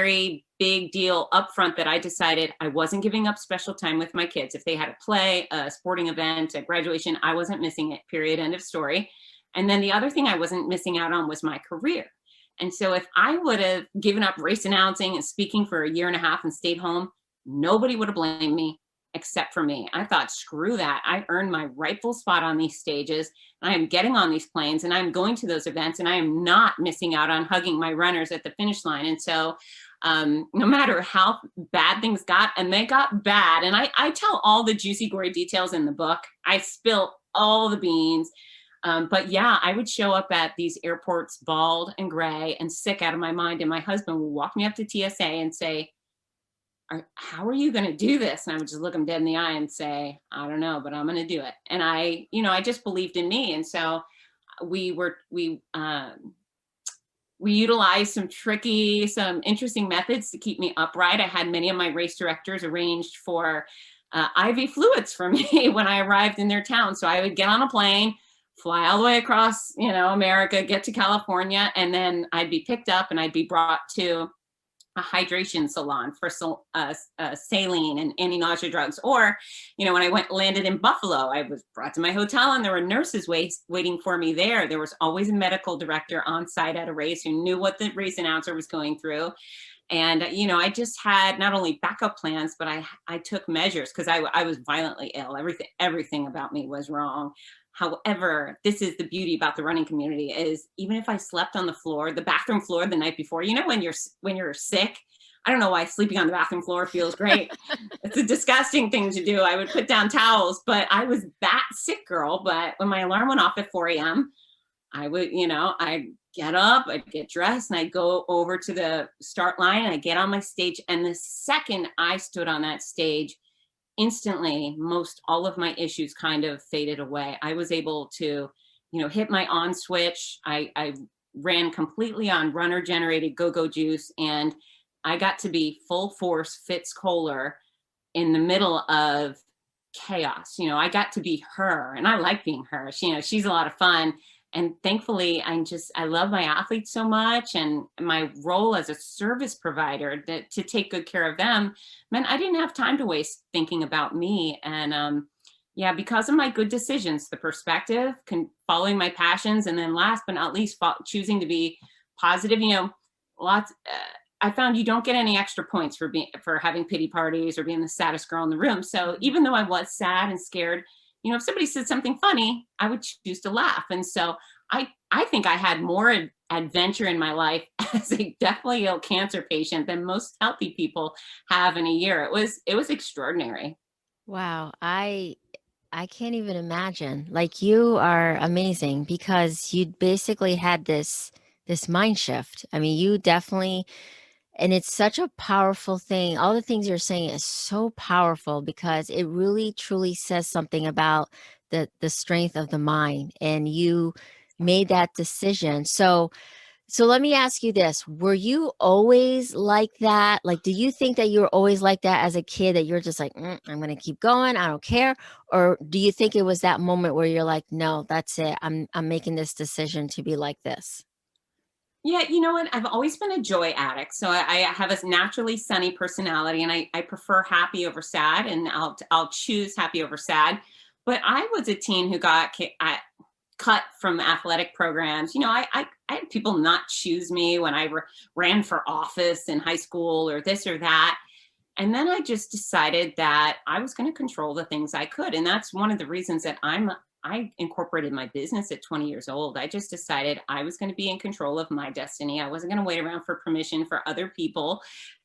very big deal up front that I decided I wasn't giving up special time with my kids. If they had a play, a sporting event, a graduation, I wasn't missing it, period, end of story. And then the other thing I wasn't missing out on was my career. And so if I would have given up race announcing and speaking for a year and a half and stayed home, nobody would have blamed me except for me. I thought, screw that. I earned my rightful spot on these stages. I am getting on these planes and I'm going to those events and I am not missing out on hugging my runners at the finish line. And so no matter how bad things got, and they got bad, and I tell all the juicy, gory details in the book. I spill all the beans. But yeah, I would show up at these airports bald and gray and sick out of my mind. And my husband would walk me up to TSA and say, how are you going to do this? And I would just look him dead in the eye and say, I don't know, but I'm going to do it. And I just believed in me. And so we utilized some interesting methods to keep me upright. I had many of my race directors arranged for IV fluids for me when I arrived in their town. So I would get on a plane, fly all the way across, America, get to California, and then I'd be picked up and I'd be brought to a hydration salon for saline and anti-nausea drugs. Or, when I landed in Buffalo, I was brought to my hotel and there were nurses waiting for me there. There was always a medical director on site at a race who knew what the race announcer was going through. And, I just had not only backup plans, but I took measures because I was violently ill. Everything about me was wrong. However, this is the beauty about the running community is even if I slept on the bathroom floor the night before, when you're sick, I don't know why sleeping on the bathroom floor feels great. It's a disgusting thing to do. I would put down towels, but I was that sick girl. But when my alarm went off at 4 a.m., I would, I'd get up, I'd get dressed, and I'd go over to the start line and I'd get on my stage. And the second I stood on that stage, instantly, most all of my issues kind of faded away. I was able to, hit my on switch. I ran completely on runner generated go-go juice. And I got to be full force Fitz Koehler in the middle of chaos. I got to be her, and I like being her. She's a lot of fun. And thankfully, I love my athletes so much. And my role as a service provider to take good care of them meant I didn't have time to waste thinking about me. And because of my good decisions, the perspective, following my passions, and then last but not least, choosing to be positive. I found you don't get any extra points for having pity parties or being the saddest girl in the room. So even though I was sad and scared, if somebody said something funny, I would choose to laugh. And so I think I had more adventure in my life as a deathly ill cancer patient than most healthy people have in a year. It was extraordinary. Wow. I can't even imagine. Like, you are amazing because you basically had this mind shift. I mean, you definitely, and it's such a powerful thing. All the things you're saying is so powerful because it really truly says something about the strength of the mind, and you made that decision. So let me ask you this. Were you always like that? Like, do you think that you were always like that as a kid, that you're just like, I'm going to keep going, I don't care? Or do you think it was that moment where you're like, no, that's it, I'm making this decision to be like this? Yeah, you know what? I've always been a joy addict. So I have a naturally sunny personality, and I prefer happy over sad, and I'll choose happy over sad. But I was a teen who got cut from athletic programs. I had people not choose me when I ran for office in high school or this or that. And then I just decided that I was going to control the things I could. And that's one of the reasons that I incorporated my business at 20 years old. I just decided I was going to be in control of my destiny. I wasn't going to wait around for permission for other people.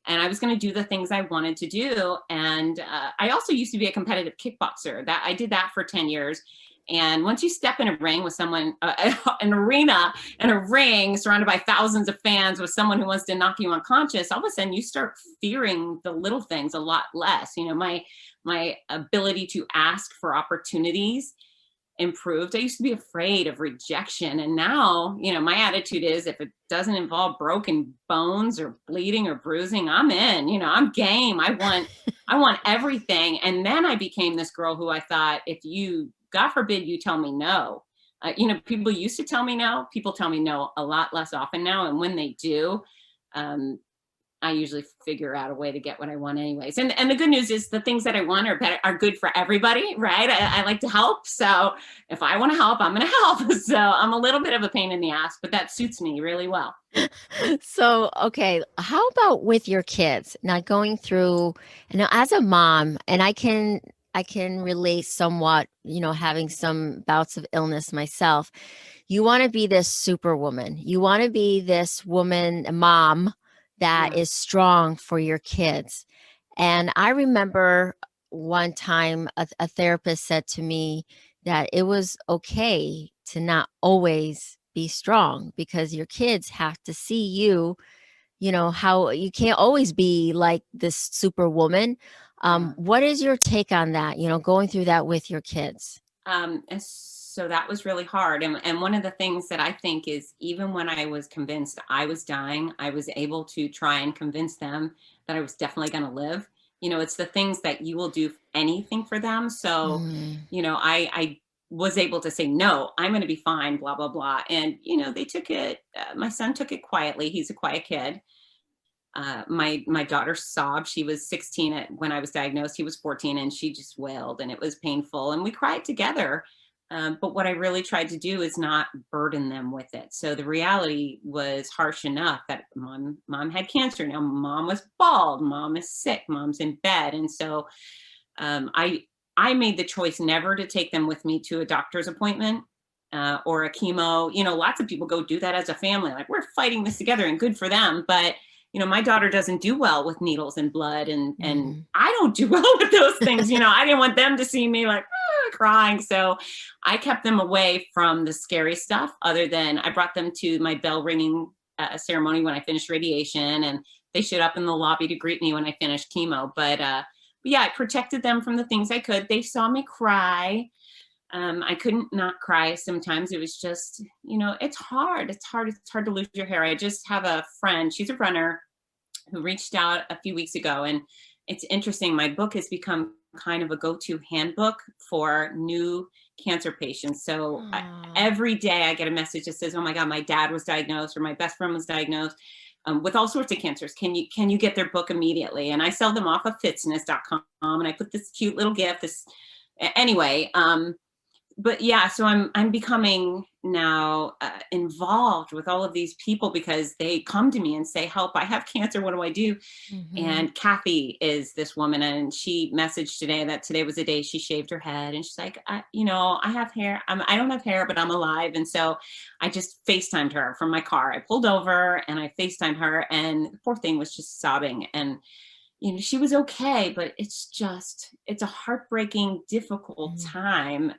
And I was going to do the things I wanted to do. And I also used to be a competitive kickboxer. I did that for 10 years. And once you step in a ring with someone, an arena and a ring surrounded by thousands of fans with someone who wants to knock you unconscious, all of a sudden you start fearing the little things a lot less. My ability to ask for opportunities improved. I used to be afraid of rejection. And now, my attitude is, if it doesn't involve broken bones or bleeding or bruising, I'm in, I'm game. I want everything. And then I became this girl who I thought, God forbid you tell me no. People used to tell me no. People tell me no a lot less often now. And when they do, I usually figure out a way to get what I want anyways. And the good news is the things that I want are better, are good for everybody, right? I like to help. So if I want to help, I'm going to help. So I'm a little bit of a pain in the ass, but that suits me really well. So, okay, how about with your kids? Now going through, now as a mom, and I can relate somewhat, having some bouts of illness myself. You want to be this superwoman. You want to be this woman, a mom that Yeah. is strong for your kids. And I remember one time a therapist said to me that it was okay to not always be strong because your kids have to see you, how you can't always be like this superwoman. Yeah. What is your take on that, going through that with your kids? And so that was really hard. And one of the things that I think is, even when I was convinced I was dying, I was able to try and convince them that I was definitely going to live. It's the things that you will do anything for them. So, Mm, I was able to say, no, I'm going to be fine, blah, blah, blah. And, they took it, my son took it quietly. He's a quiet kid. My daughter sobbed. She was 16 when I was diagnosed. He was 14, and she just wailed, and it was painful. And we cried together. But what I really tried to do is not burden them with it. So the reality was harsh enough that mom had cancer. Now mom was bald. Mom is sick. Mom's in bed, and so I made the choice never to take them with me to a doctor's appointment. Or a chemo. Lots of people go do that as a family. Like, we're fighting this together, and good for them. But my daughter doesn't do well with needles and blood, and mhm. I don't do well with those things. I didn't want them to see me like crying. So I kept them away from the scary stuff, other than I brought them to my bell ringing ceremony when I finished radiation, and they showed up in the lobby to greet me when I finished chemo. But yeah, I protected them from the things I could. They saw me cry. I couldn't not cry sometimes. It was just, it's hard. It's hard. It's hard to lose your hair. I just have a friend, she's a runner, who reached out a few weeks ago. And it's interesting. My book has become kind of a go-to handbook for new cancer patients. So Aw. every day I get a message that says, oh my God, my dad was diagnosed, or my best friend was diagnosed with all sorts of cancers. Can you get their book immediately? And I sell them off of fitzness.com. And I put this cute little gift, anyway, but yeah, so I'm becoming now involved with all of these people, because they come to me and say, help, I have cancer, what do I do? Mhm. And Kathy is this woman, and she messaged today that today was the day she shaved her head, and she's like, I have hair. I don't have hair, but I'm alive. And so I just FaceTimed her from my car. I pulled over and I FaceTimed her, and the poor thing was just sobbing. And she was okay, but it's a heartbreaking, difficult Mhm. time.